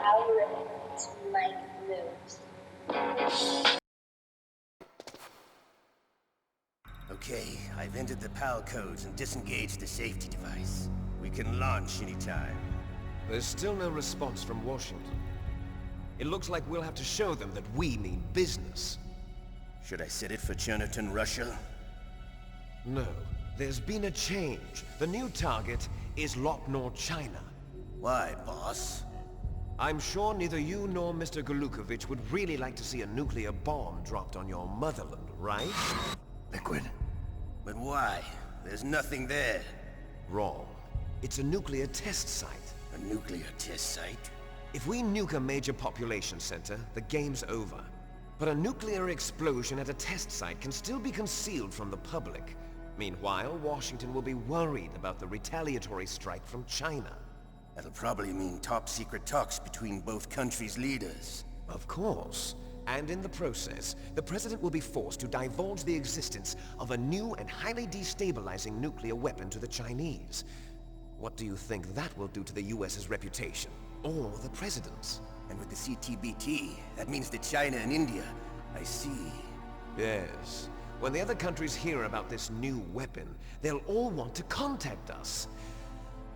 algorithm to make moves. Okay, I've entered the PAL codes and disengaged the safety device. We can launch anytime. There's still no response from Washington. It looks like we'll have to show them that we mean business. Should I set it for Cherniton, Russia? No. There's been a change. The new target is Locknor, China. Why, boss? I'm sure neither you nor Mr. Golukovich would really like to see a nuclear bomb dropped on your motherland, right? Liquid. But why? There's nothing there. Wrong. It's a nuclear test site. A nuclear test site? If we nuke a major population center, the game's over. But a nuclear explosion at a test site can still be concealed from the public. Meanwhile, Washington will be worried about the retaliatory strike from China. That'll probably mean top-secret talks between both countries' leaders. Of course. And in the process, the President will be forced to divulge the existence of a new and highly destabilizing nuclear weapon to the Chinese. What do you think that will do to the US's reputation? Or the President's? And with the CTBT, that means that China and India... I see. Yes. When the other countries hear about this new weapon, they'll all want to contact us.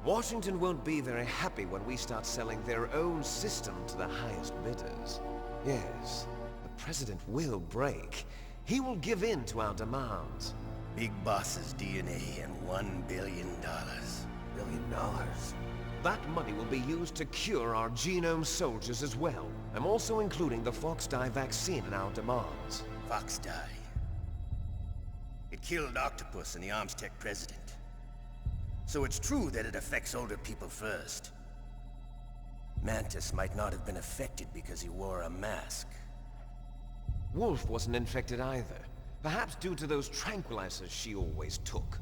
Washington won't be very happy when we start selling their own system to the highest bidders. Yes, the President will break. He will give in to our demands. Big Boss's DNA and $1 billion. $1 billion? That money will be used to cure our genome soldiers as well. I'm also including the Fox-Die vaccine in our demands. Fox-Die? It killed Octopus and the Armstech president. So it's true that it affects older people first. Mantis might not have been affected because he wore a mask. Wolf wasn't infected either. Perhaps due to those tranquilizers she always took.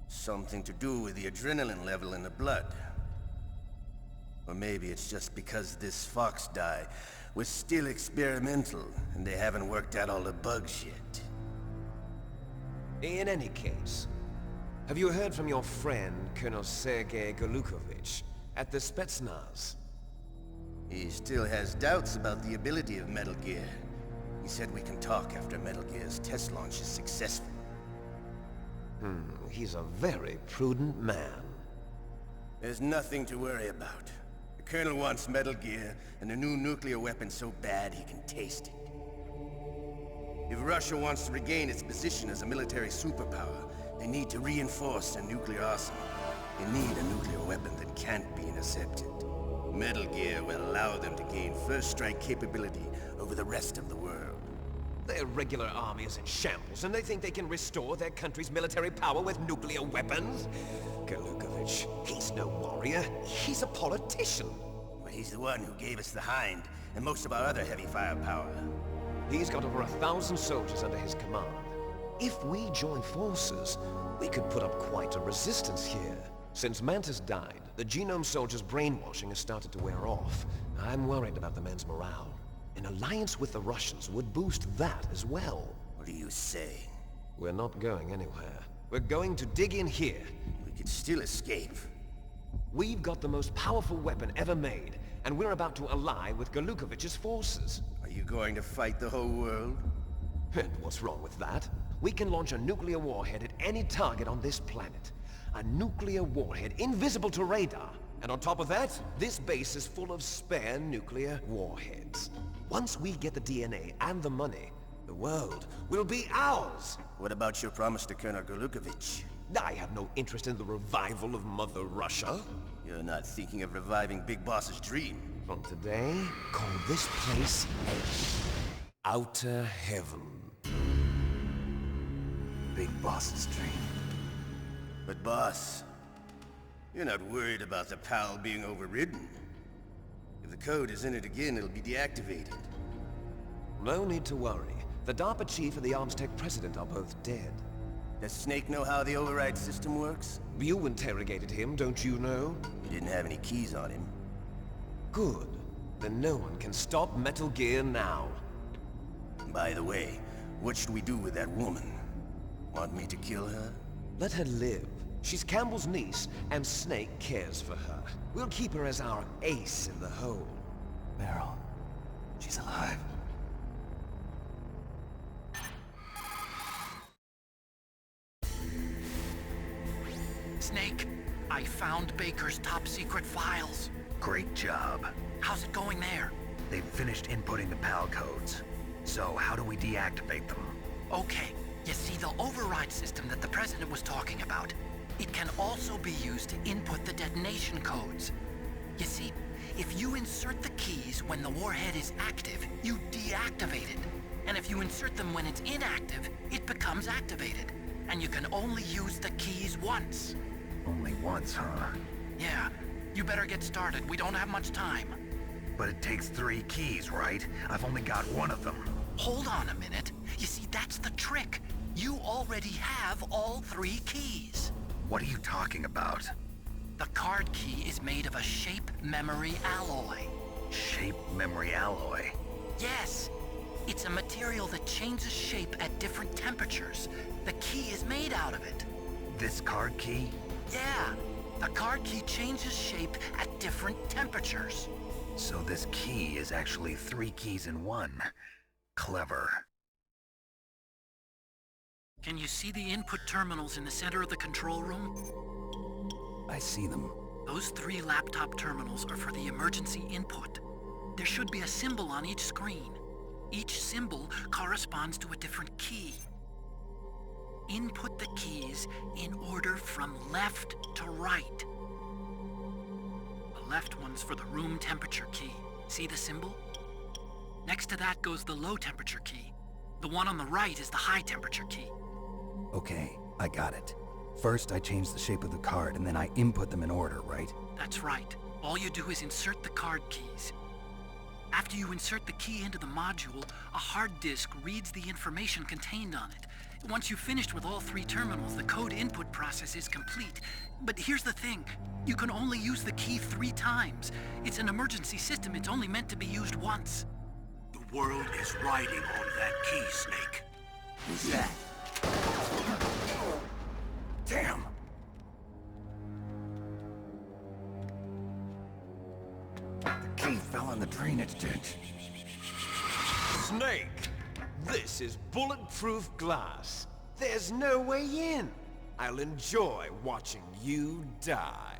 Something to do with the adrenaline level in the blood. Or maybe it's just because this Fox-Die was still experimental and they haven't worked out all the bugs yet. In any case, have you heard from your friend, Colonel Sergei Golukovich, at the Spetsnaz? He still has doubts about the ability of Metal Gear. He said we can talk after Metal Gear's test launch is successful. He's a very prudent man. There's nothing to worry about. The Colonel wants Metal Gear and a new nuclear weapon so bad he can taste it. If Russia wants to regain its position as a military superpower, they need to reinforce their nuclear arsenal. They need a nuclear weapon that can't be intercepted. Metal Gear will allow them to gain first strike capability over the rest of the world. Their regular army is in shambles, and they think they can restore their country's military power with nuclear weapons? Golukovich, he's no warrior. He's a politician. But he's the one who gave us the Hind and most of our other heavy firepower. He's got over 1,000 soldiers under his command. If we join forces, we could put up quite a resistance here. Since Mantis died, the genome soldiers' brainwashing has started to wear off. I'm worried about the men's morale. An alliance with the Russians would boost that as well. What are you saying? We're not going anywhere. We're going to dig in here. We could still escape. We've got the most powerful weapon ever made, and we're about to ally with Golukovich's forces. Are you going to fight the whole world? And what's wrong with that? We can launch a nuclear warhead at any target on this planet. A nuclear warhead invisible to radar. And on top of that, this base is full of spare nuclear warheads. Once we get the DNA and the money, the world will be ours! What about your promise to Colonel Golukovich? I have no interest in the revival of Mother Russia. You're not thinking of reviving Big Boss's dream. From today, call this place Outer Heaven. Big Boss's dream. But boss, you're not worried about the PAL being overridden. If the code is in it again, it'll be deactivated. No need to worry. The DARPA chief and the Armstech president are both dead. Does Snake know how the override system works? You interrogated him, don't you know? He didn't have any keys on him. Good. Then no one can stop Metal Gear now. By the way, what should we do with that woman? Want me to kill her? Let her live. She's Campbell's niece, and Snake cares for her. We'll keep her as our ace in the hole. Meryl. She's alive. Snake, I found Baker's top-secret files. Great job. How's it going there? They've finished inputting the PAL codes. So how do we deactivate them? Okay, you see the override system that the President was talking about? It can also be used to input the detonation codes. You see, if you insert the keys when the warhead is active, you deactivate it. And if you insert them when it's inactive, it becomes activated. And you can only use the keys once. Only once, huh? Yeah, you better get started. We don't have much time. But it takes 3 keys, right? I've only got 1 of them. Hold on a minute. You see, that's the trick. You already have all 3 keys. What are you talking about? The card key is made of a shape memory alloy. Shape memory alloy? Yes. It's a material that changes shape at different temperatures. The key is made out of it. This card key? Yeah. The card key changes shape at different temperatures. So this key is actually 3 keys in 1. Clever. Can you see the input terminals in the center of the control room? I see them. Those 3 laptop terminals are for the emergency input. There should be a symbol on each screen. Each symbol corresponds to a different key. Input the keys in order from left to right. The left one's for the room temperature key. See the symbol? Next to that goes the low temperature key. The one on the right is the high temperature key. Okay, I got it. First, I change the shape of the card, and then I input them in order, right? That's right. All you do is insert the card keys. After you insert the key into the module, a hard disk reads the information contained on it. Once you've finished with all 3 terminals, the code input process is complete. But here's the thing. You can only use the key 3 times. It's an emergency system. It's only meant to be used once. The world is riding on that key, Snake. Who's that? Damn! The key fell in the drainage ditch. Snake! This is bulletproof glass. There's no way in. I'll enjoy watching you die.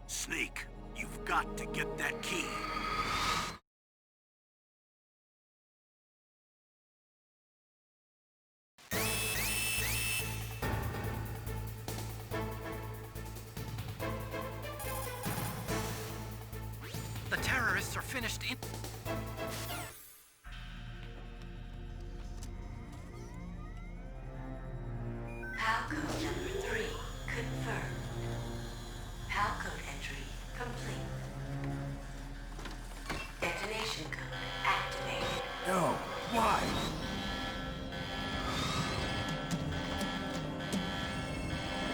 Snake, you've got to get that key. The terrorists are finished in... PAL code number 3 confirmed. PAL code entry complete. Detonation code activated. No! Why?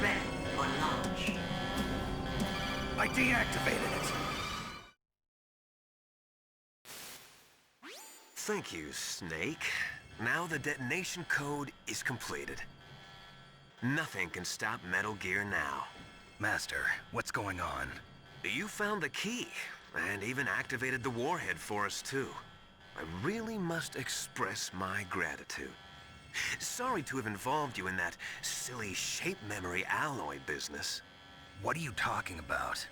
Ready for launch. I deactivated it! Thank you, Snake. Now the detonation code is completed. Nothing can stop Metal Gear now. Master, what's going on? You found the key, and even activated the warhead for us, too. I really must express my gratitude. Sorry to have involved you in that silly shape memory alloy business. What are you talking about?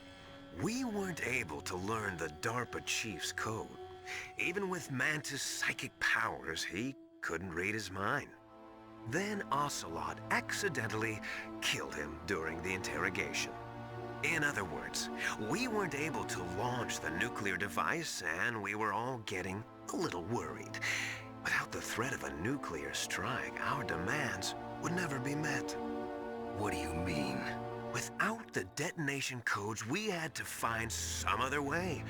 We weren't able to learn the DARPA chief's code. Even with Mantis' psychic powers, he couldn't read his mind. Then Ocelot accidentally killed him during the interrogation. In other words, we weren't able to launch the nuclear device, and we were all getting a little worried. Without the threat of a nuclear strike, our demands would never be met. What do you mean? Without the detonation codes, we had to find some other way.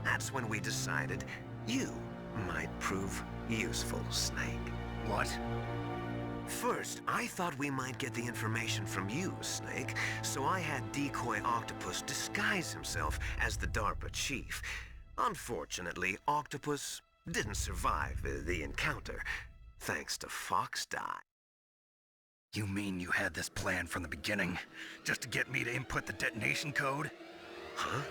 That's when we decided you might prove useful, Snake. What? First, I thought we might get the information from you, Snake, so I had Decoy Octopus disguise himself as the DARPA chief. Unfortunately, Octopus didn't survive the encounter, thanks to Fox Die. You mean you had this plan from the beginning? Just to get me to input the detonation code? Huh?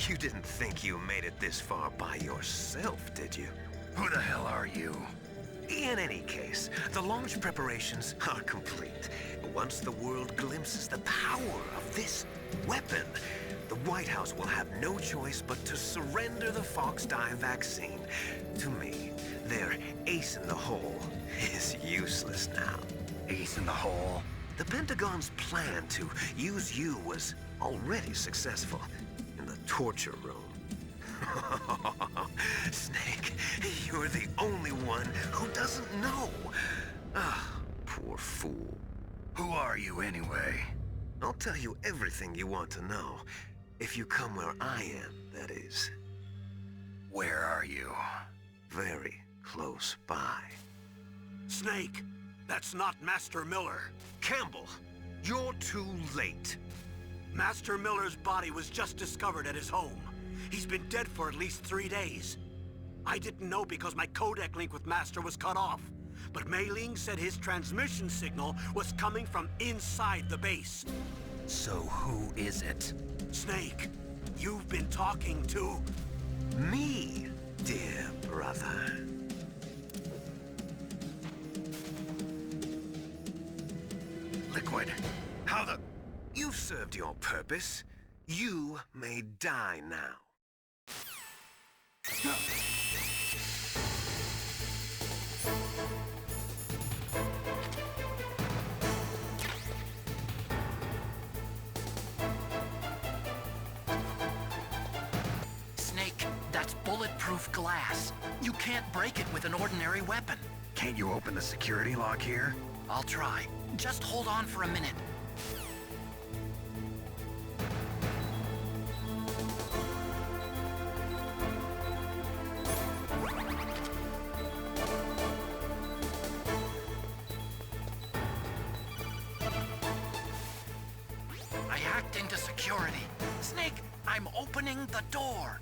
You didn't think you made it this far by yourself, did you? Who the hell are you? In any case, the launch preparations are complete. Once the world glimpses the power of this weapon, the White House will have no choice but to surrender the Fox dye vaccine. To me, their ace in the hole is useless now. Ace in the hole? The Pentagon's plan to use you was already successful in the torture room. Snake, you're the only one who doesn't know. Ah, poor fool. Who are you anyway? I'll tell you everything you want to know. If you come where I am, that is. Where are you? Very close by. Snake, that's not Master Miller. Campbell, you're too late. Master Miller's body was just discovered at his home. He's been dead for at least 3 days. I didn't know because my codec link with Master was cut off. But Mei Ling said his transmission signal was coming from inside the base. So who is it? Snake, you've been talking to... Me, dear brother. Liquid, how the... You've served your purpose. You may die now. Snake, that's bulletproof glass. You can't break it with an ordinary weapon. Can't you open the security lock here? I'll try. Just hold on for a minute. I hacked into security. Snake, I'm opening the door.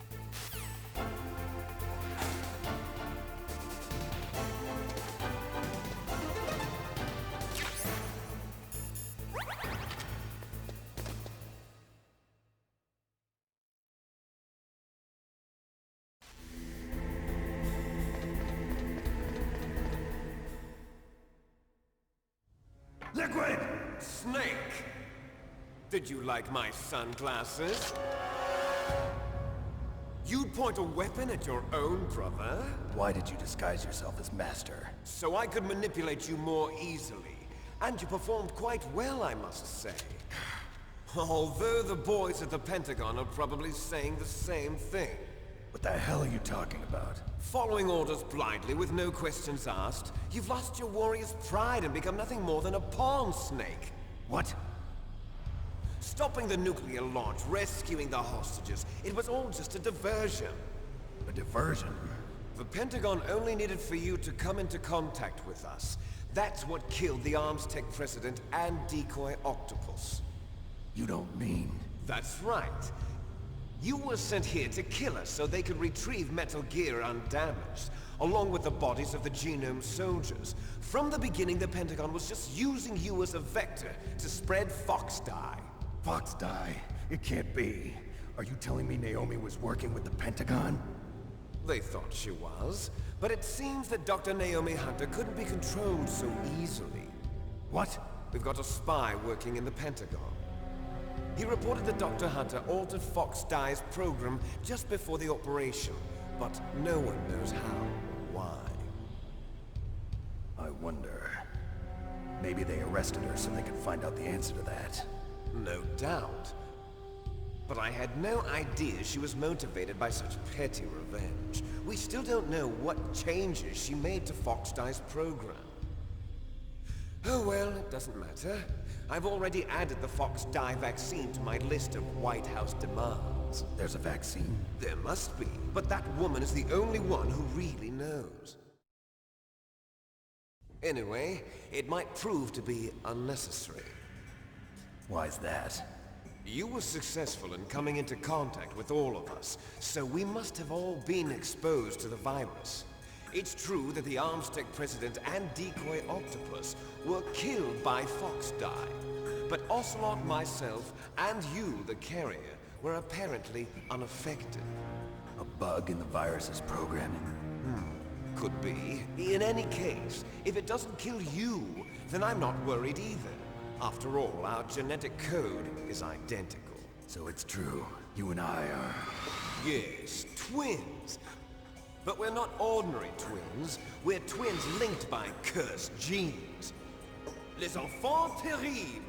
Liquid! Snake! Did you like my sunglasses? You'd point a weapon at your own brother? Why did you disguise yourself as Master? So I could manipulate you more easily. And you performed quite well, I must say. Although the boys at the Pentagon are probably saying the same thing. What the hell are you talking about? Following orders blindly with no questions asked, you've lost your warrior's pride and become nothing more than a pawn, Snake. What? Stopping the nuclear launch, rescuing the hostages, it was all just a diversion. A diversion? The Pentagon only needed for you to come into contact with us. That's what killed the Arms Tech president and decoy Octopus. You don't mean... That's right. You were sent here to kill us so they could retrieve Metal Gear undamaged, along with the bodies of the Genome soldiers. From the beginning, the Pentagon was just using you as a vector to spread Fox dye. Fox dye? It can't be. Are you telling me Naomi was working with the Pentagon? They thought she was, but it seems that Dr. Naomi Hunter couldn't be controlled so easily. What? We've got a spy working in the Pentagon. He reported that Dr. Hunter altered Fox Dye's program just before the operation, but no one knows how or why. I wonder... Maybe they arrested her so they could find out the answer to that. No doubt. But I had no idea she was motivated by such petty revenge. We still don't know what changes she made to Fox Dye's program. Oh well, it doesn't matter. I've already added the Fox Dye vaccine to my list of White House demands. There's a vaccine? There must be, but that woman is the only one who really knows. Anyway, it might prove to be unnecessary. Why's that? You were successful in coming into contact with all of us, so we must have all been exposed to the virus. It's true that the Armstech President and Decoy Octopus were killed by Foxdie. But Ocelot, myself, and you, the carrier, were apparently unaffected. A bug in the virus's programming? Could be. In any case, if it doesn't kill you, then I'm not worried either. After all, our genetic code is identical. So it's true. You and I are... Yes, twins. But we're not ordinary twins. We're twins linked by cursed genes. Les enfants terribles.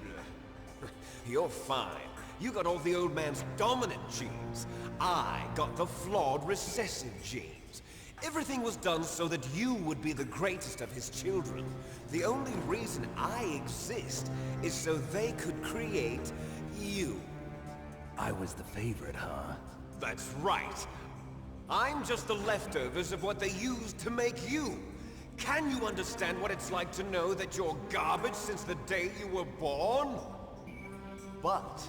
You're fine. You got all the old man's dominant genes. I got the flawed recessive genes. Everything was done so that you would be the greatest of his children. The only reason I exist is so they could create you. I was the favorite, huh? That's right. I'm just the leftovers of what they used to make you. Can you understand what it's like to know that you're garbage since the day you were born? But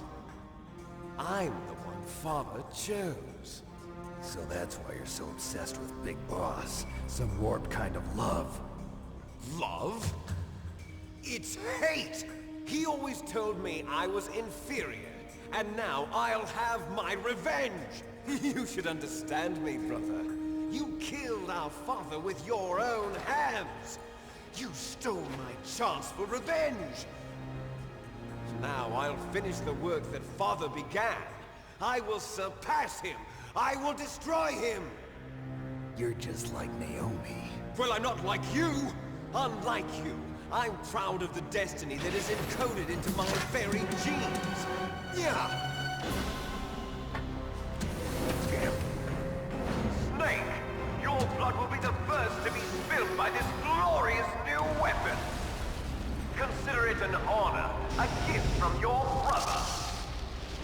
I'm the one Father chose. So that's why you're so obsessed with Big Boss. Some warped kind of love. Love? It's hate! He always told me I was inferior, and now I'll have my revenge! You should understand me, brother. You killed our father with your own hands! You stole my chance for revenge! Now I'll finish the work that Father began. I will surpass him! I will destroy him! You're just like Naomi. Well, I'm not like you! Unlike you, I'm proud of the destiny that is encoded into my very genes! Yeah! Snake! Your blood will be the first to be spilled by this glorious new weapon! Consider it an honor, a gift from your brother.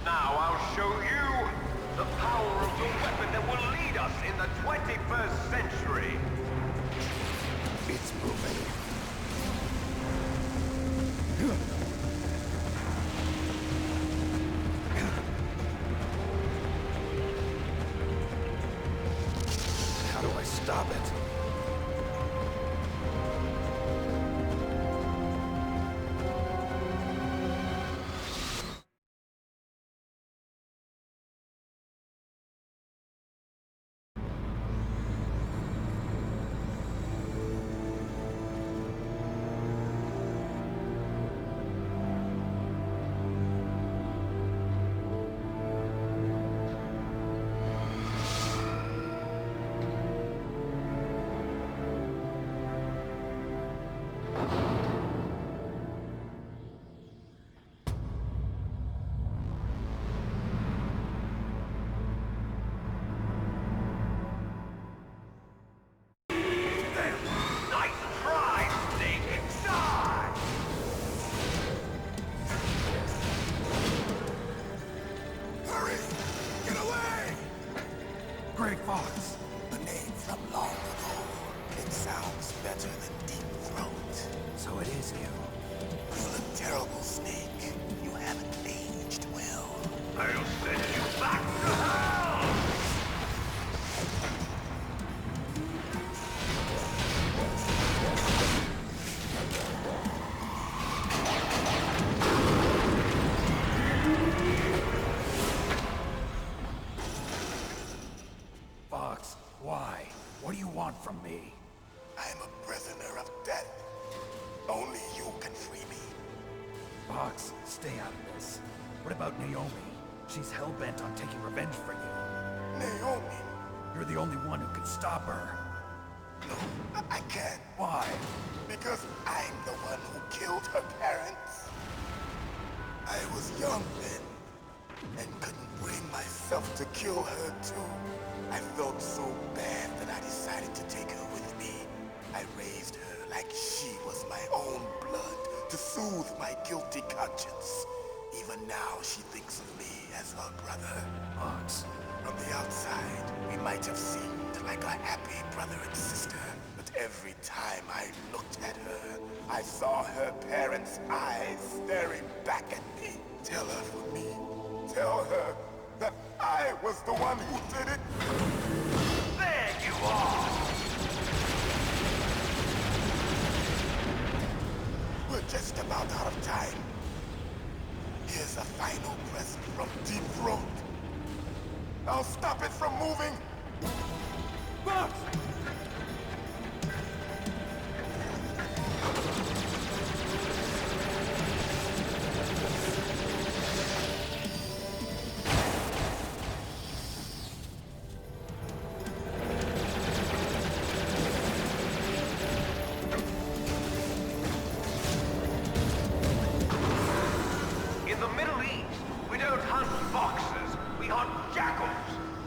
Now I'll show you the power of the weapon that will lead us in the 21st century. It's moving. How do I stop it? Grey Fox. A name from long ago. It sounds better than Deep Throat. So it is you. You look terrible, Snake. You haven't aged well. I'll send you back to hell! Fox, why? What do you want from me? I'm a prisoner of death. Only you can free me. Fox, stay out of this. What about Naomi? She's hell-bent on taking revenge for you. Naomi? You're the only one who could stop her. No, I can't. Why? Because I'm the one who killed her parents. I was young then, and couldn't bring myself to kill her too. I felt so bad that I decided to take her with me. I raised her like she was my own blood, to soothe my guilty conscience. Even now, she thinks of me as her brother. Fox. From the outside, we might have seemed like a happy brother and sister, but every time I looked at her, I saw her parents' eyes staring back at me. Tell her for me. Tell her that I was the one who did it. There you are! about out of time. Here's a final present from Deep Throat. I'll stop it from moving. Fox! In the Middle East, we don't hunt foxes, we hunt jackals.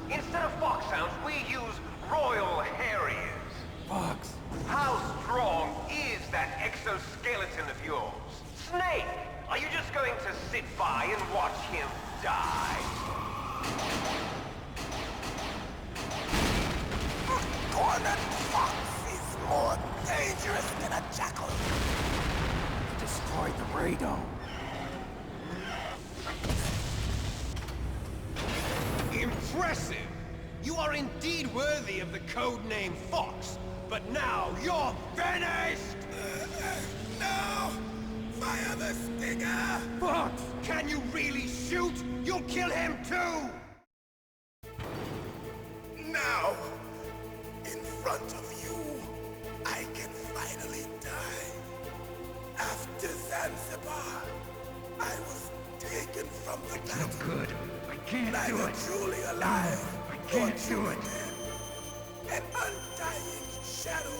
Instead of foxhounds, we use Royal Harriers. Fox! How strong is that exoskeleton of yours? Snake, are you just going to sit by and watch him die? A cornered fox is more dangerous than a jackal. Destroyed the radome. Impressive! You are indeed worthy of the codename Fox, but now you're finished! No! Fire the stinger! Fox! Can you really shoot? You'll kill him too! Now, in front of you, I can finally die. After Zanzibar, I was taken from the It's no battle. good. I can't do Neither it. truly alive, I nor can't do truly it. dead. An undying shadow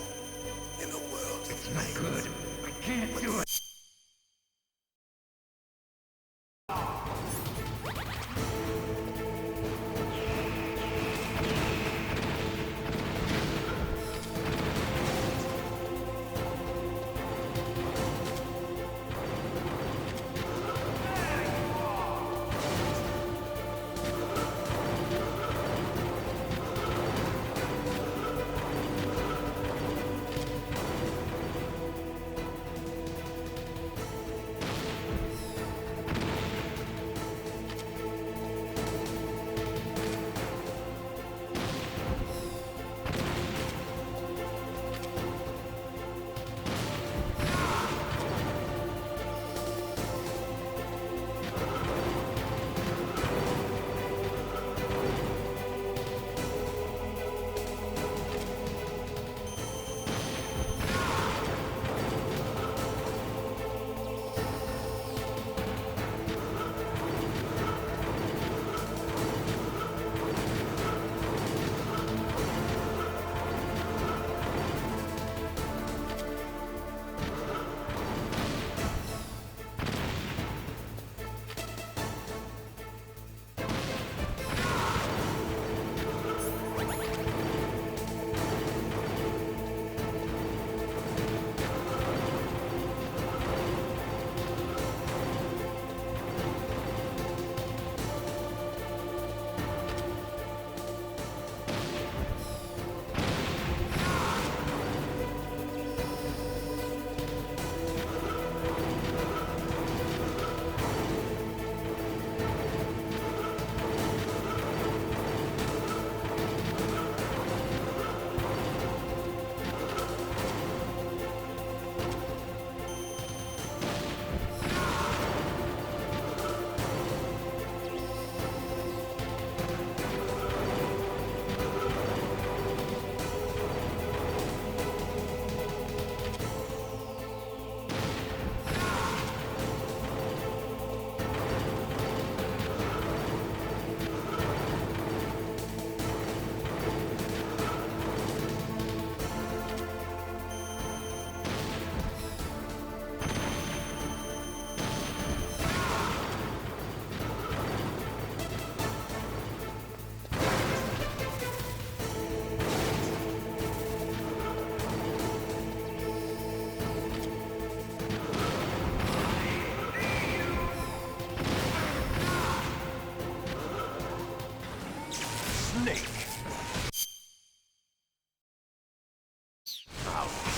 in a world of It's no light. good. I can't do it.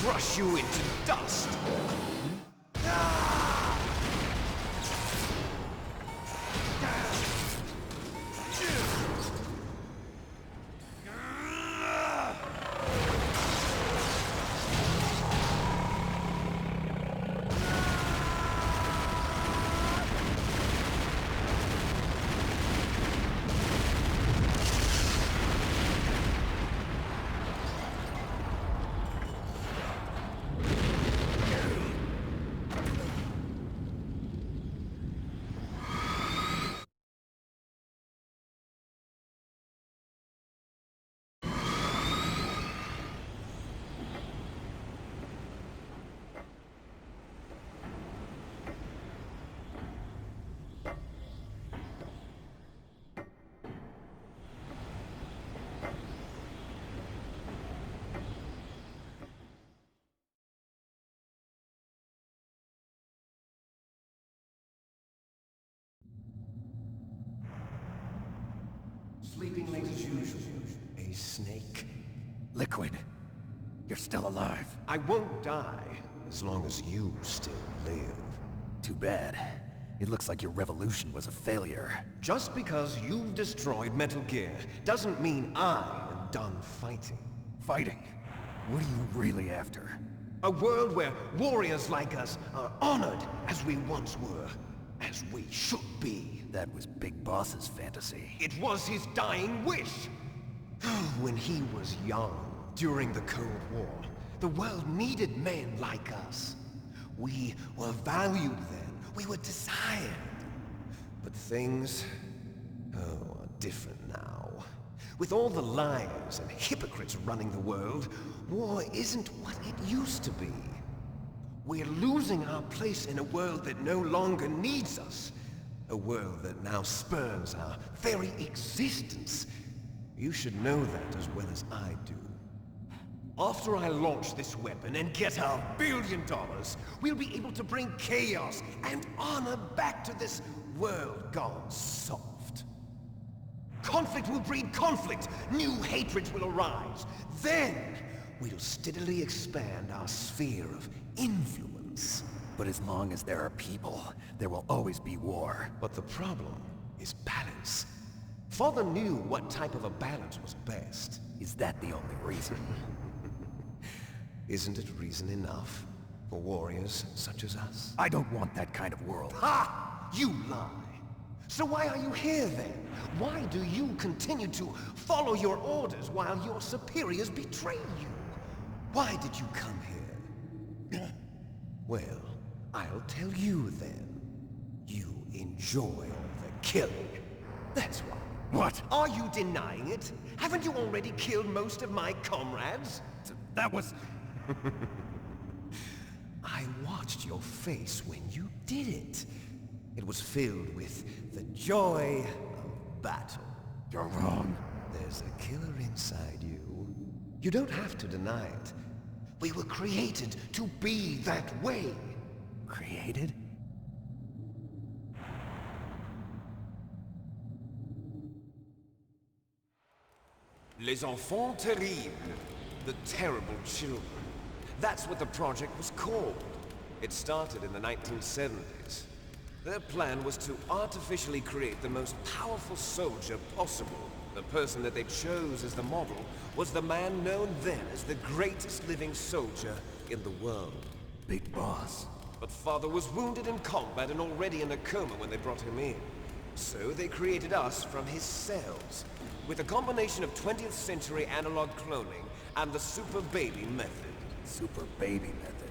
Crush you into dust! sleeping late as usual. A snake. Liquid, you're still alive. I won't die as long as you still live. Too bad. It looks like your revolution was a failure. Just because you've destroyed Metal Gear doesn't mean I am done fighting. Fighting? What are you really after? A world where warriors like us are honored as we once were, as we should be. That was Big Boss's fantasy. It was his dying wish. When he was young, during the Cold War, the world needed men like us. We were valued then. We were desired. But things, are different now. With all the liars and hypocrites running the world, war isn't what it used to be. We're losing our place in a world that no longer needs us. A world that now spurns our very existence. You should know that as well as I do. After I launch this weapon and get our $1 billion, we'll be able to bring chaos and honor back to this world gone soft. Conflict will breed conflict. New hatreds will arise. Then, we'll steadily expand our sphere of influence. But as long as there are people, there will always be war. But the problem is balance. Father knew what type of a balance was best. Is that the only reason? Isn't it reason enough for warriors such as us? I don't want that kind of world. Ha! You lie! So why are you here then? Why do you continue to follow your orders while your superiors betray you? Why did you come here? Well, I'll tell you then. You enjoy all the killing. That's why. What? Are you denying it? Haven't you already killed most of my comrades? That was... I watched your face when you did it. It was filled with the joy of battle. You're wrong. There's a killer inside you. You don't have to deny it. We were created to be that way. Created? Les enfants terribles. The terrible children. That's what the project was called. It started in the 1970s. Their plan was to artificially create the most powerful soldier possible. The person that they chose as the model was the man known then as the greatest living soldier in the world. Big Boss. But Father was wounded in combat and already in a coma when they brought him in. So they created us from his cells, with a combination of 20th century analog cloning and the super baby method. Super baby method.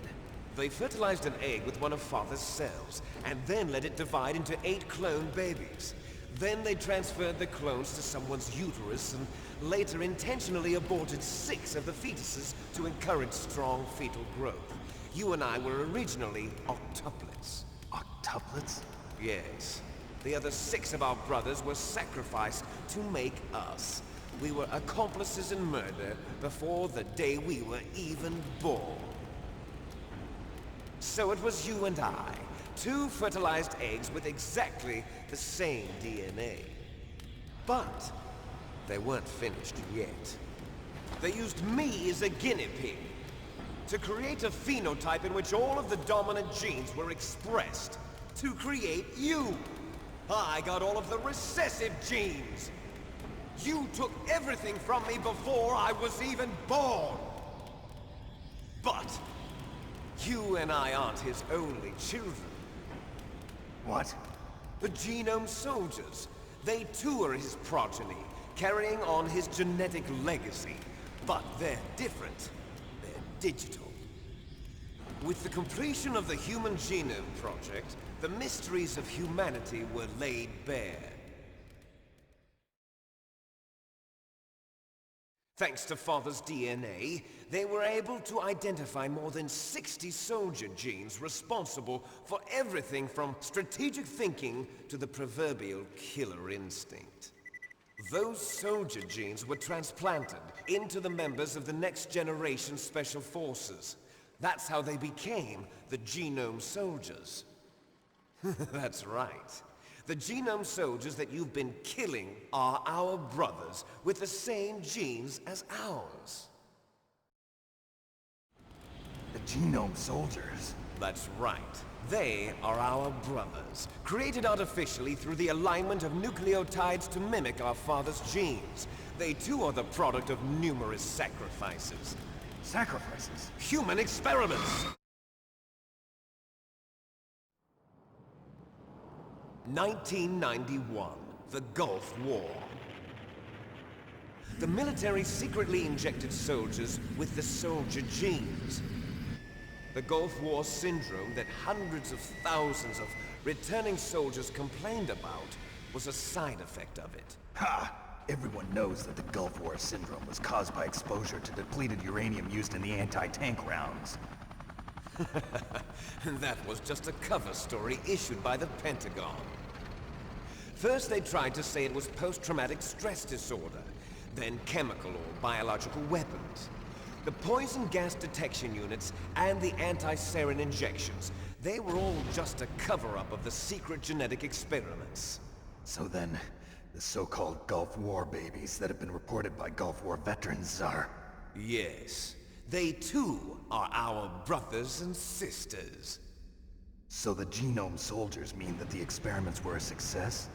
They fertilized an egg with one of Father's cells, and then let it divide into 8 clone babies. Then they transferred the clones to someone's uterus, and later intentionally aborted 6 of the fetuses to encourage strong fetal growth. You and I were originally octuplets. Octuplets? Yes. The other 6 of our brothers were sacrificed to make us. We were accomplices in murder before the day we were even born. So it was you and I, 2 fertilized eggs with exactly the same DNA. But they weren't finished yet. They used me as a guinea pig to create a phenotype in which all of the dominant genes were expressed to create you. I got all of the recessive genes. You took everything from me before I was even born. But you and I aren't his only children. What? The Genome Soldiers. They too are his progeny, carrying on his genetic legacy. But they're different. They're digital. With the completion of the Human Genome Project, the mysteries of humanity were laid bare. Thanks to Father's DNA, they were able to identify more than 60 soldier genes responsible for everything from strategic thinking to the proverbial killer instinct. Those soldier genes were transplanted into the members of the next generation Special Forces. That's how they became the Genome Soldiers. That's right. The genome soldiers that you've been killing are our brothers, with the same genes as ours. The genome soldiers? That's right. They are our brothers, created artificially through the alignment of nucleotides to mimic our father's genes. They too are the product of numerous sacrifices. Sacrifices? Human experiments! 1991, the Gulf War. The military secretly injected soldiers with the soldier genes. The Gulf War syndrome that hundreds of thousands of returning soldiers complained about was a side effect of it. Ha! Everyone knows that the Gulf War syndrome was caused by exposure to depleted uranium used in the anti-tank rounds. That was just a cover story issued by the Pentagon. First they tried to say it was post-traumatic stress disorder, then chemical or biological weapons. The poison gas detection units and the anti-sarin injections, they were all just a cover-up of the secret genetic experiments. So then, the so-called Gulf War babies that have been reported by Gulf War veterans are... Yes. They too are our brothers and sisters. So the genome soldiers mean that the experiments were a success?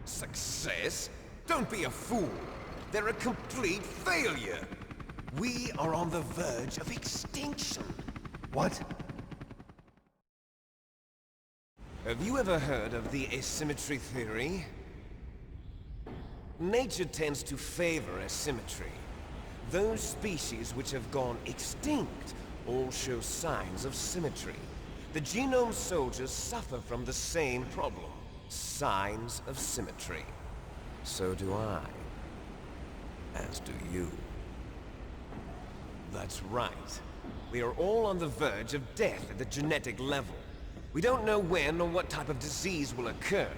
Success? Don't be a fool! They're a complete failure! We are on the verge of extinction. What? Have you ever heard of the asymmetry theory? Nature tends to favor asymmetry. Those species which have gone extinct all show signs of symmetry. The genome soldiers suffer from the same problem. Signs of symmetry. So do I. As do you. That's right. We are all on the verge of death at the genetic level. We don't know when or what type of disease will occur.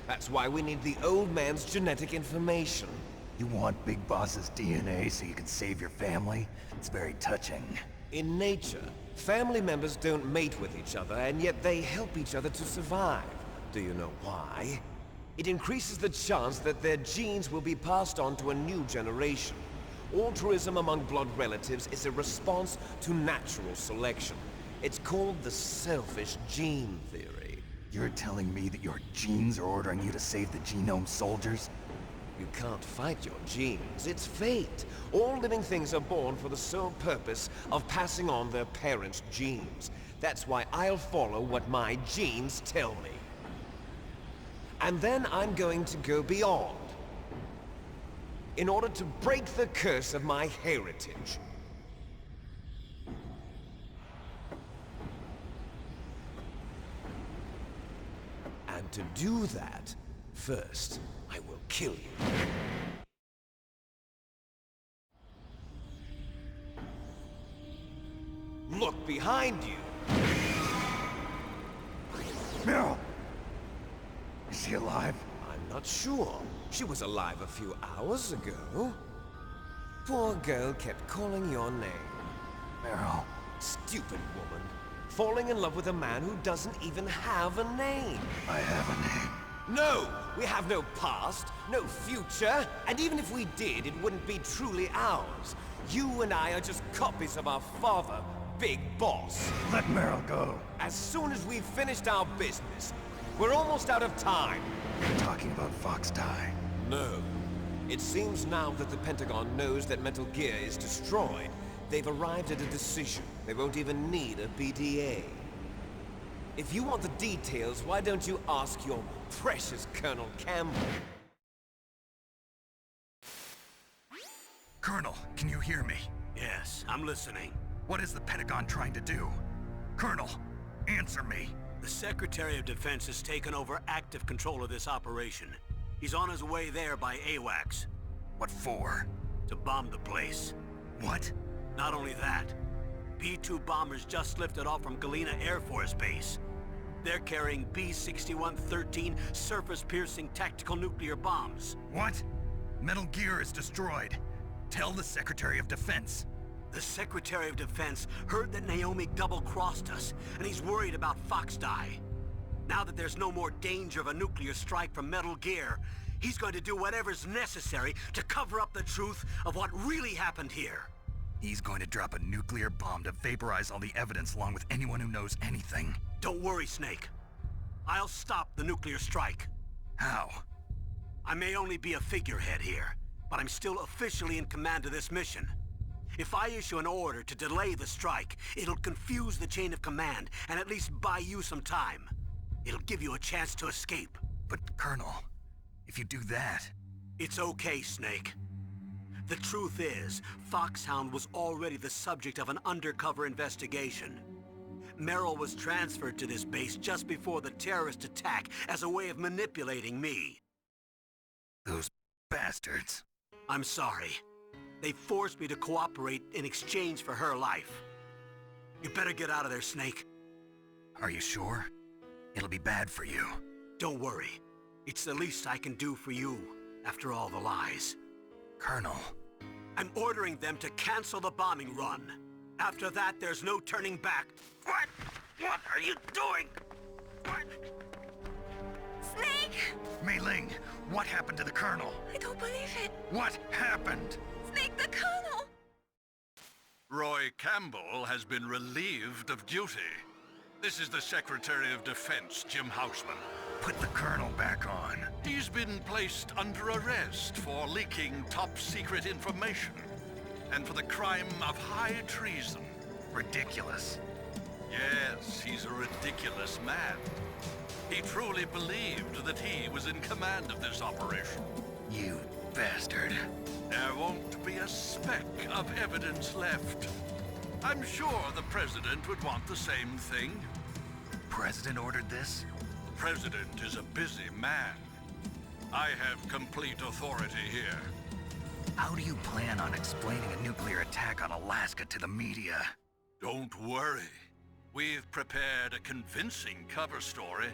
That's why we need the old man's genetic information. You want Big Boss's DNA so you can save your family? It's very touching. In nature, family members don't mate with each other, and yet they help each other to survive. Do you know why? It increases the chance that their genes will be passed on to a new generation. Altruism among blood relatives is a response to natural selection. It's called the selfish gene theory. You're telling me that your genes are ordering you to save the genome soldiers? You can't fight your genes. It's fate. All living things are born for the sole purpose of passing on their parents' genes. That's why I'll follow what my genes tell me. And then I'm going to go beyond, in order to break the curse of my heritage. And to do that, first, I will kill you. Look behind you! Meryl! Is she alive? I'm not sure. She was alive a few hours ago. Poor girl kept calling your name. Meryl. Stupid woman. Falling in love with a man who doesn't even have a name. I have a name. No! We have no past, no future, and even if we did, it wouldn't be truly ours. You and I are just copies of our father, Big Boss. Let Meryl go. As soon as we've finished our business, we're almost out of time. You're talking about Fox Die. No. It seems now that the Pentagon knows that Metal Gear is destroyed. They've arrived at a decision. They won't even need a BDA. If you want the details, why don't you ask your precious Colonel Campbell? Colonel, can you hear me? Yes, I'm listening. What is the Pentagon trying to do? Colonel, answer me. The Secretary of Defense has taken over active control of this operation. He's on his way there by AWACS. What for? To bomb the place. What? Not only that, B-2 bombers just lifted off from Galena Air Force Base. They're carrying B-6113 surface-piercing tactical nuclear bombs. What? Metal Gear is destroyed. Tell the Secretary of Defense. The Secretary of Defense heard that Naomi double-crossed us, and he's worried about Fox Die. Now that there's no more danger of a nuclear strike from Metal Gear, he's going to do whatever's necessary to cover up the truth of what really happened here. He's going to drop a nuclear bomb to vaporize all the evidence along with anyone who knows anything. Don't worry, Snake. I'll stop the nuclear strike. How? I may only be a figurehead here, but I'm still officially in command of this mission. If I issue an order to delay the strike, it'll confuse the chain of command and at least buy you some time. It'll give you a chance to escape. But, Colonel, if you do that... It's okay, Snake. The truth is, Foxhound was already the subject of an undercover investigation. Merrill was transferred to this base just before the terrorist attack as a way of manipulating me. Those bastards. I'm sorry. They forced me to cooperate in exchange for her life. You better get out of there, Snake. Are you sure? It'll be bad for you. Don't worry. It's the least I can do for you, after all the lies. Colonel. I'm ordering them to cancel the bombing run. After that, there's no turning back. What? What are you doing? What? Snake! Mei Ling, what happened to the Colonel? I don't believe it. What happened? Snake, the Colonel! Roy Campbell has been relieved of duty. This is the Secretary of Defense, Jim Houseman. Put the Colonel back on. He's been placed under arrest for leaking top-secret information and for the crime of high treason. Ridiculous. Yes, he's a ridiculous man. He truly believed that he was in command of this operation. You bastard. There won't be a speck of evidence left. I'm sure the President would want the same thing. President ordered this? President is a busy man. I have complete authority here. How do you plan on explaining a nuclear attack on Alaska to the media? Don't worry. We've prepared a convincing cover story.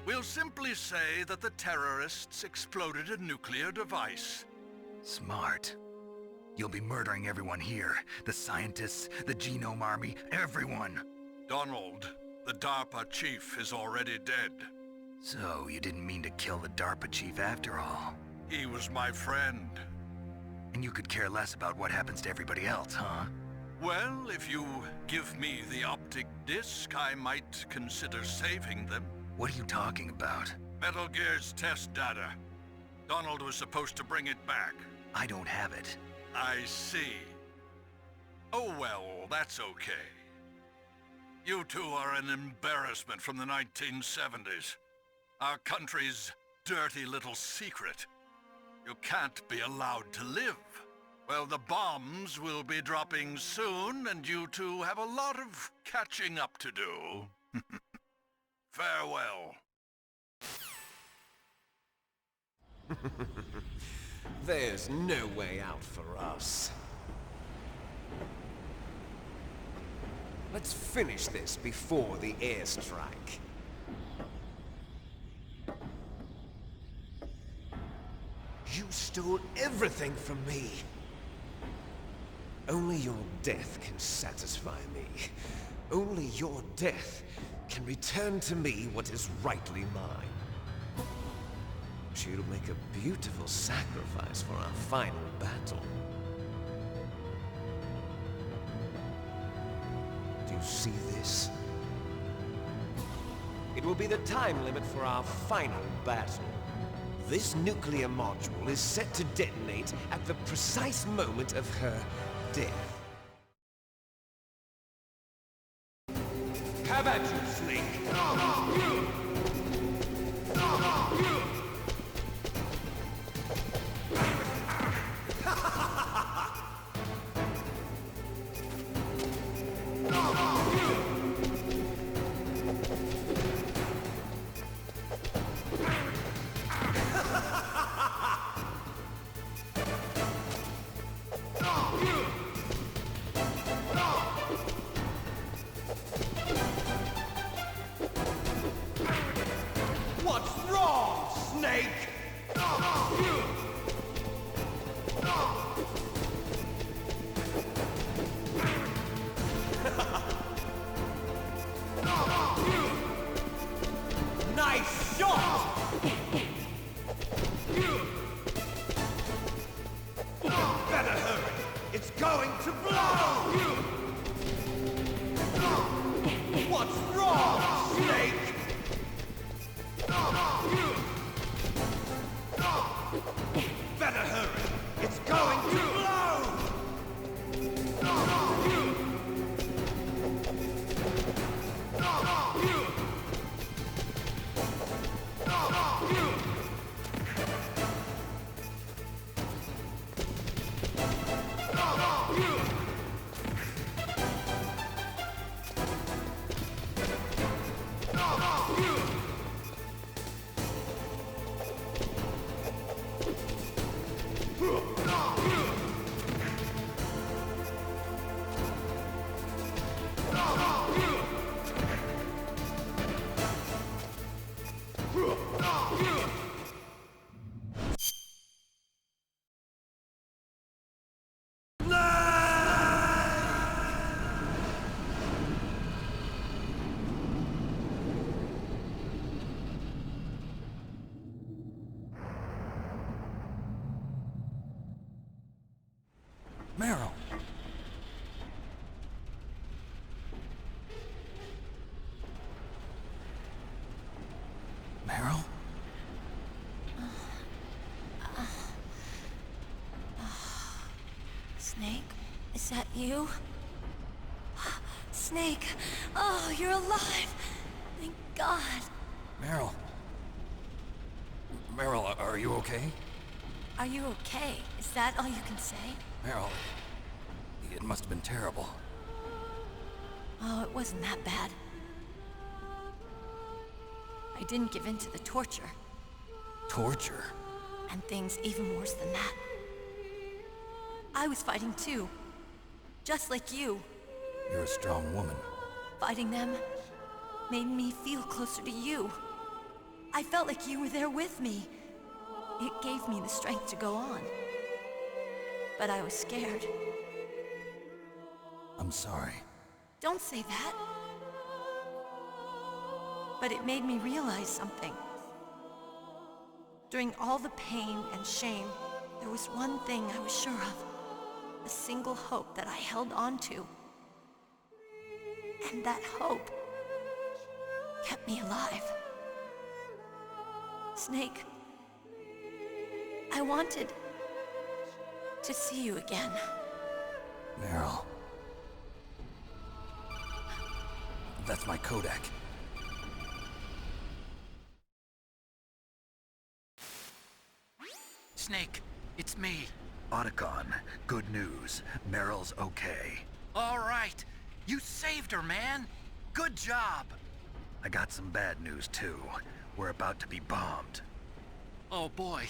We'll simply say that the terrorists exploded a nuclear device. Smart. You'll be murdering everyone here. The scientists, the Genome Army, everyone. Donald, the DARPA chief, is already dead. So, you didn't mean to kill the DARPA chief after all? He was my friend. And you could care less about what happens to everybody else, huh? Well, if you give me the optic disc, I might consider saving them. What are you talking about? Metal Gear's test data. Donald was supposed to bring it back. I don't have it. I see. Oh well, that's okay. You two are an embarrassment from the 1970s. Our country's dirty little secret. You can't be allowed to live. Well, the bombs will be dropping soon, and you two have a lot of catching up to do. Farewell. There's no way out for us. Let's finish this before the airstrike. You stole everything from me. Only your death can satisfy me. Only your death can return to me what is rightly mine. She'll make a beautiful sacrifice for our final battle. Do you see this? It will be the time limit for our final battle. This nuclear module is set to detonate at the precise moment of her death. Have at you, Snake! What's wrong, Snake? Meryl! Meryl? Snake, is that you? Snake, oh, you're alive! Thank God. Meryl. Meryl, are you okay? Are you okay? Is that all you can say? Meryl, it must have been terrible. Oh, it wasn't that bad. I didn't give in to the torture. Torture? And things even worse than that. I was fighting too. Just like you. You're a strong woman. Fighting them made me feel closer to you. I felt like you were there with me. It gave me the strength to go on. But I was scared. I'm sorry. Don't say that. But it made me realize something. During all the pain and shame, there was one thing I was sure of. A single hope that I held on to. And that hope kept me alive. Snake, I wanted to see you again. Meryl. That's my Kodak. Snake, it's me. Otacon, good news. Meryl's okay. All right. You saved her, man. Good job. I got some bad news, too. We're about to be bombed. Oh, boy.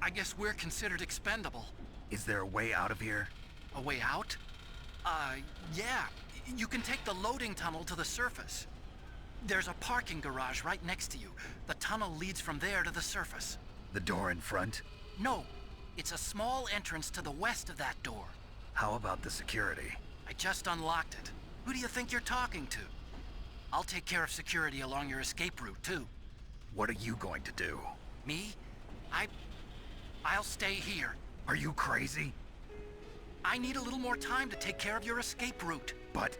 I guess we're considered expendable. Is there a way out of here? A way out? Yeah. You can take the loading tunnel to the surface. There's a parking garage right next to you. The tunnel leads from there to the surface. The door in front? No. It's a small entrance to the west of that door. How about the security? I just unlocked it. Who do you think you're talking to? I'll take care of security along your escape route, too. What are you going to do? Me? I'll stay here. Are you crazy? I need a little more time to take care of your escape route. But...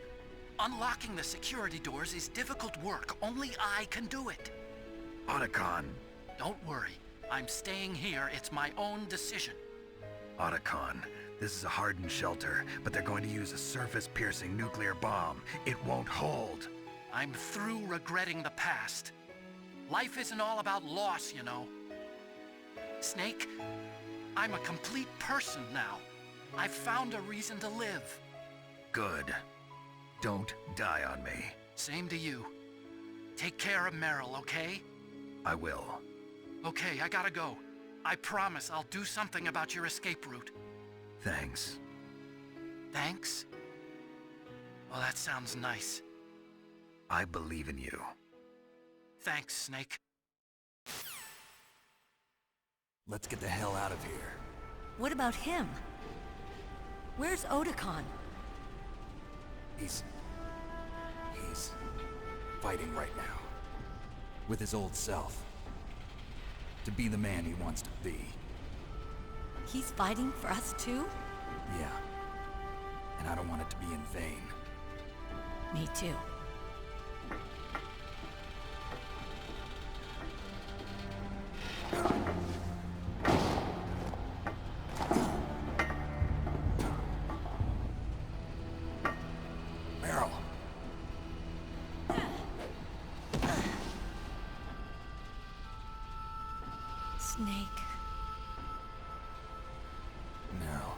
Unlocking the security doors is difficult work. Only I can do it. Otacon. Don't worry. I'm staying here. It's my own decision. Otacon, this is a hardened shelter, but they're going to use a surface-piercing nuclear bomb. It won't hold. I'm through regretting the past. Life isn't all about loss, you know. Snake, I'm a complete person now. I've found a reason to live. Good. Don't die on me. Same to you. Take care of Meryl, okay? I will. Okay, I gotta go. I promise I'll do something about your escape route. Thanks. Thanks? Well, that sounds nice. I believe in you. Thanks, Snake. Let's get the hell out of here. What about him? Where's Otacon? He's fighting right now. With his old self. To be the man he wants to be. He's fighting for us too? Yeah. And I don't want it to be in vain. Me too. Meryl. Snake. Meryl.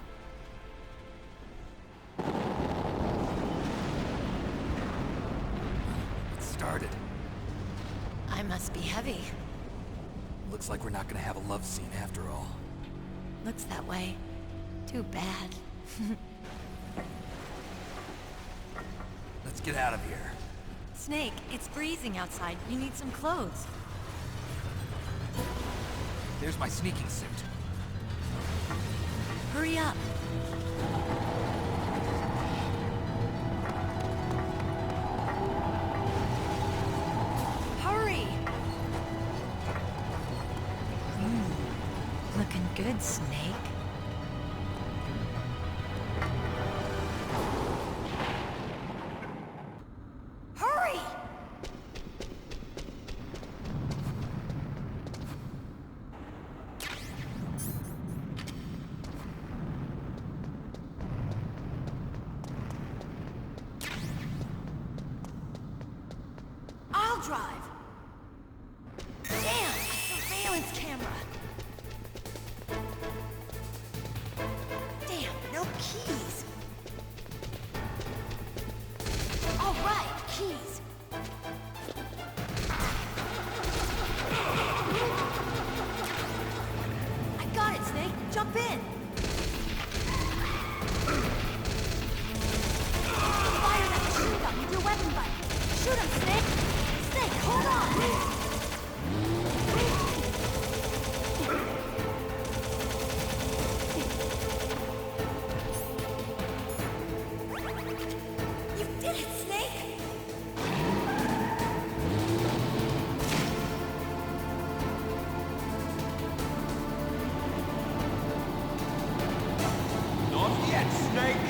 It started. I must be heavy. Looks like we're not gonna have a love scene after all. Looks that way. Too bad. Let's get out of here. Snake, it's freezing outside. You need some clothes. There's my sneaking suit. Hurry up. Hurry! Looking good, Snake. Hurry! I'll drive. Damn, a surveillance camera. Damn, no keys. All right, keys. I got it, Snake. Jump in. Fire that machine gun with your weapon button. Shoot him, Snake. Snake, hold on. You did it, Snake! Not yet, Snake!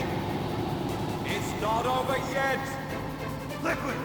It's not over yet! Liquid!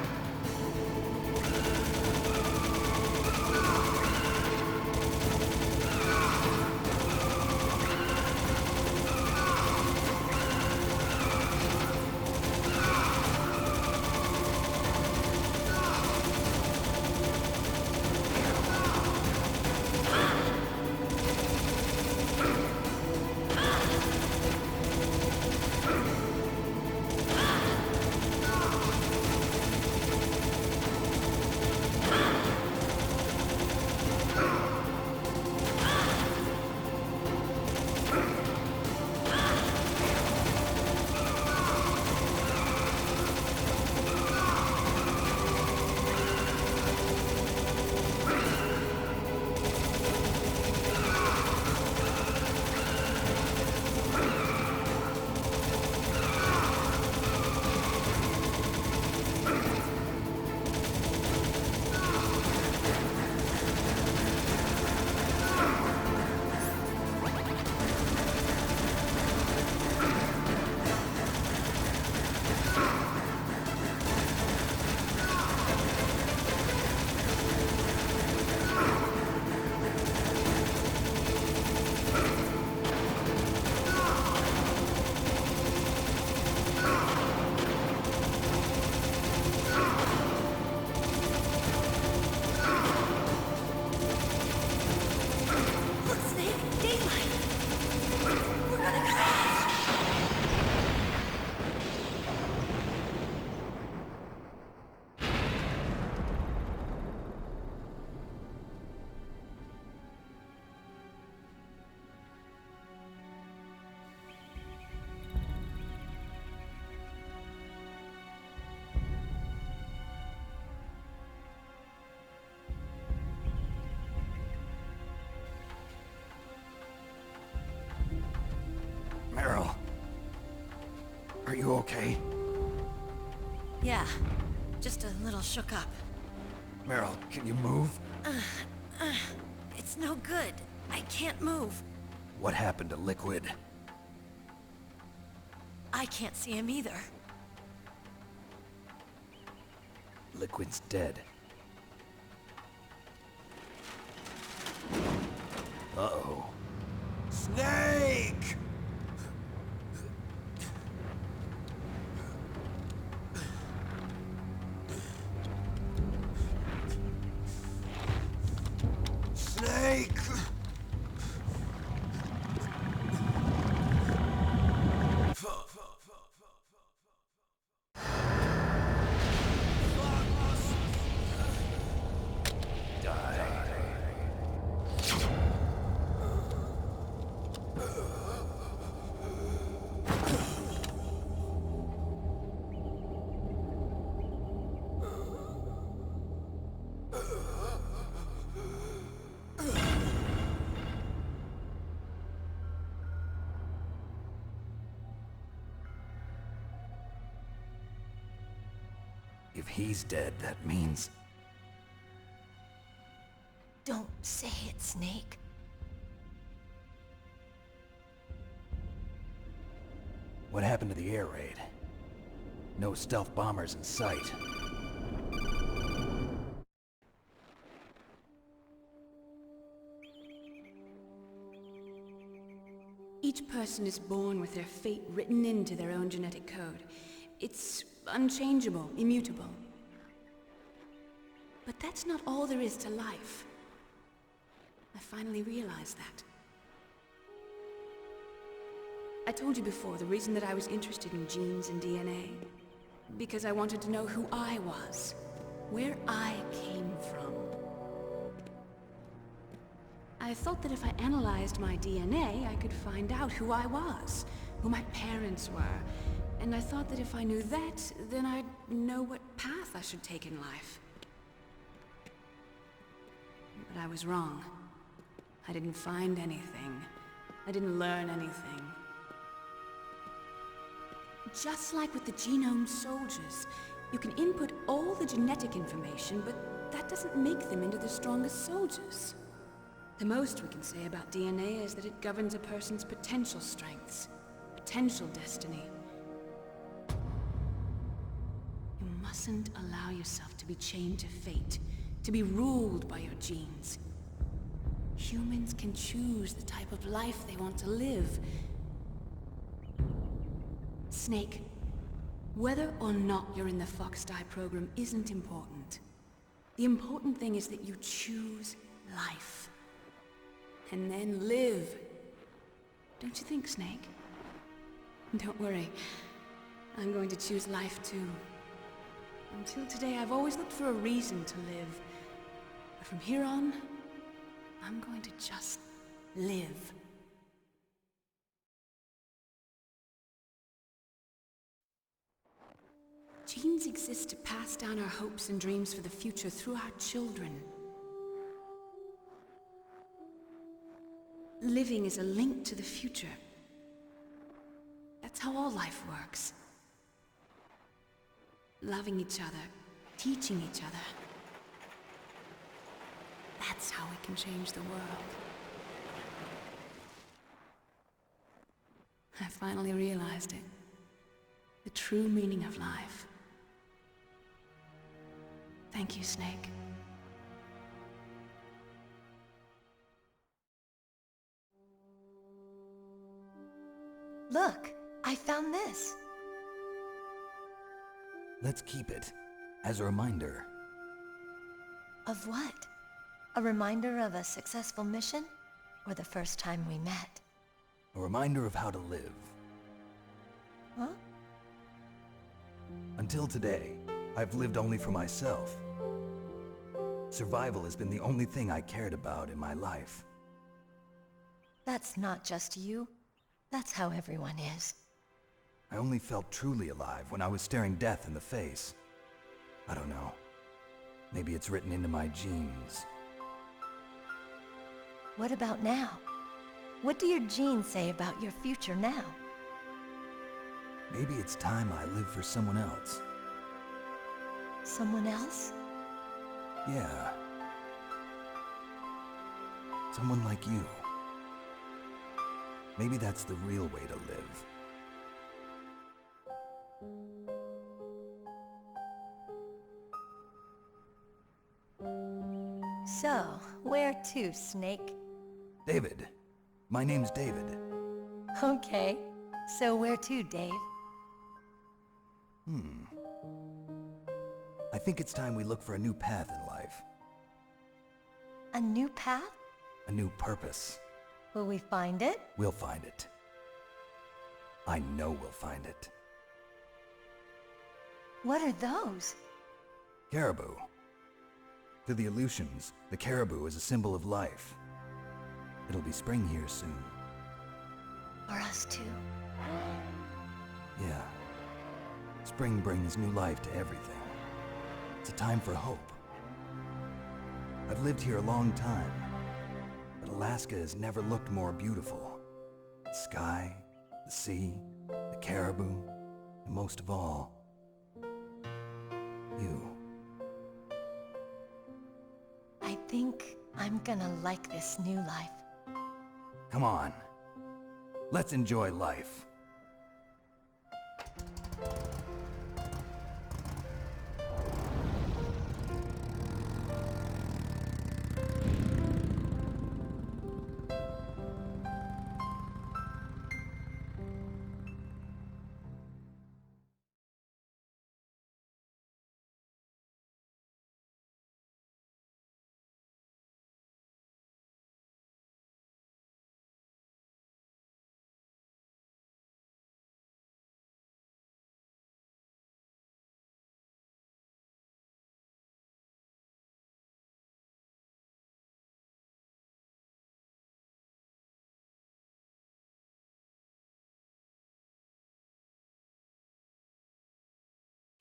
Meryl. Are you okay? Yeah, just a little shook up. Meryl, can you move? It's no good. I can't move. What happened to Liquid? I can't see him either. Liquid's dead. Uh-oh. Snake! Snake! If he's dead, that means... Don't say it, Snake. What happened to the air raid? No stealth bombers in sight. Each person is born with their fate written into their own genetic code. It's unchangeable, immutable. But that's not all there is to life. I finally realized that. I told you before the reason that I was interested in genes and DNA. Because I wanted to know who I was, where I came from. I thought that if I analyzed my DNA, I could find out who I was, who my parents were, and I thought that if I knew that, then I'd know what path I should take in life. But I was wrong. I didn't find anything. I didn't learn anything. Just like with the genome soldiers, you can input all the genetic information, but that doesn't make them into the strongest soldiers. The most we can say about DNA is that it governs a person's potential strengths, potential destiny. You mustn't allow yourself to be chained to fate, to be ruled by your genes. Humans can choose the type of life they want to live. Snake, whether or not you're in the Fox-Die program isn't important. The important thing is that you choose life. And then live. Don't you think, Snake? Don't worry. I'm going to choose life too. Until today, I've always looked for a reason to live. But from here on, I'm going to just live. Genes exist to pass down our hopes and dreams for the future through our children. Living is a link to the future. That's how all life works. Loving each other, teaching each other. That's how we can change the world. I finally realized it. The true meaning of life. Thank you, Snake. Look, I found this. Let's keep it, as a reminder. Of what? A reminder of a successful mission? Or the first time we met? A reminder of how to live. Huh? Until today, I've lived only for myself. Survival has been the only thing I cared about in my life. That's not just you. That's how everyone is. I only felt truly alive when I was staring death in the face. I don't know. Maybe it's written into my genes. What about now? What do your genes say about your future now? Maybe it's time I live for someone else. Someone else? Yeah. Someone like you. Maybe that's the real way to live. So, where to, Snake? David. My name's David. Okay. So where to, Dave? I think it's time we look for a new path in life. A new path? A new purpose. Will we find it? We'll find it. I know we'll find it. What are those? Caribou. To the Aleutians, the caribou is a symbol of life. It'll be spring here soon. For us too. Yeah. Spring brings new life to everything. It's a time for hope. I've lived here a long time, but Alaska has never looked more beautiful. The sky, the sea, the caribou, and most of all, you. I think I'm gonna like this new life. Come on. Let's enjoy life.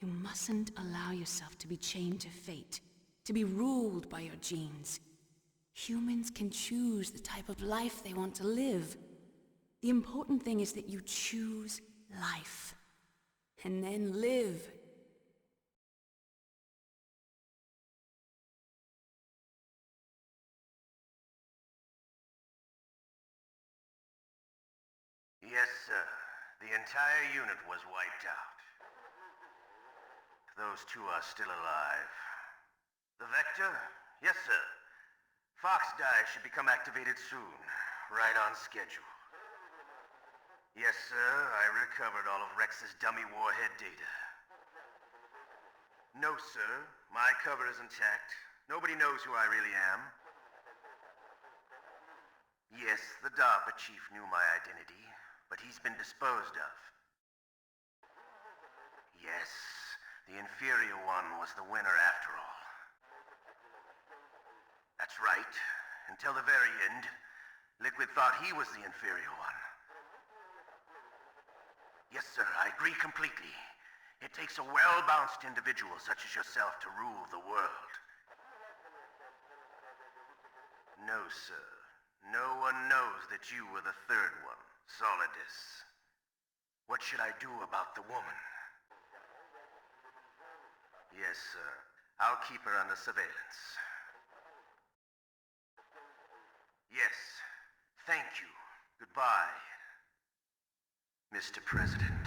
You mustn't allow yourself to be chained to fate, to be ruled by your genes. Humans can choose the type of life they want to live. The important thing is that you choose life. And then live. Yes, sir. The entire unit was wiped out. Those two are still alive. The Vector? Yes, sir. Fox Die should become activated soon. Right on schedule. Yes, sir. I recovered all of Rex's dummy warhead data. No, sir. My cover is intact. Nobody knows who I really am. Yes, the DARPA chief knew my identity, but he's been disposed of. Yes, the inferior one was the winner after all. That's right. Until the very end, Liquid thought he was the inferior one. Yes, sir, I agree completely. It takes a well-balanced individual such as yourself to rule the world. No, sir. No one knows that you were the third one, Solidus. What should I do about the woman? Yes, sir. I'll keep her under surveillance. Yes. Thank you. Goodbye, Mr. President.